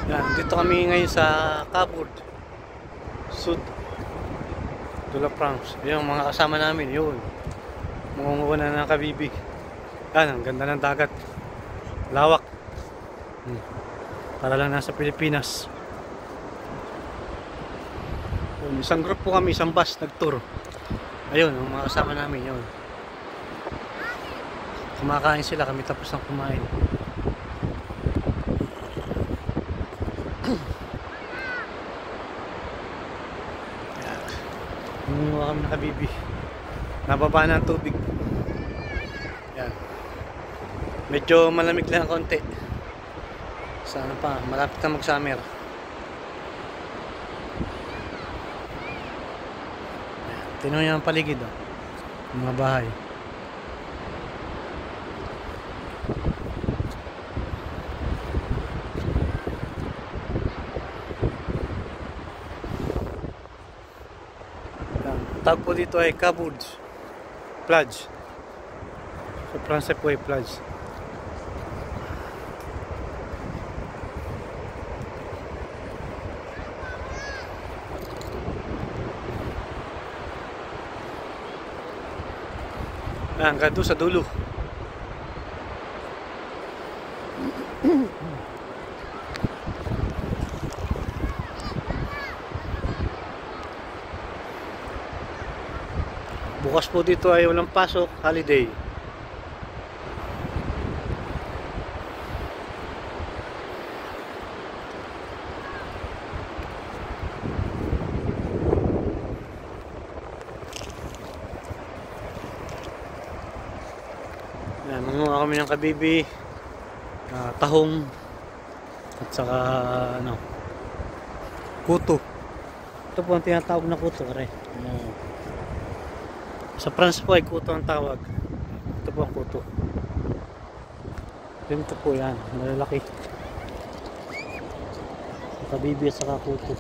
Yan, dito kami ngayon sa Cabot Sud de la France. Yung mga kasama namin, yun. Mungunguha na ng kabibig. Yan, ang ganda ng dagat. Lawak. Para lang nasa Pilipinas. Yun, isang group po kami, isang bus nag-tour. Ayun, ang mga kasama namin, yun. Kumakain sila, kami tapos ng kumain. Nangunguha kami ng kabibi. Nababa na ang tubig. Yan. Medyo malamig lang konti. Sana pa, malapit na mag-summer. Tingnan niyo ang paligid, oh. Mga bahay. Tawag po dito ay Cabot Plage. Sa France po ay plage. Hanggang doon sa dulo. Bukas po dito ay walang pasok, holiday. Yan, manguha kami ng kabibi, tahong, at saka kuto. Ito po ang tinatawag na kuto, kare. Sa France po ay kuto ang tawag. Ito po ang kuto. Ito po yan, malalaki. Kabibi at saka kuto.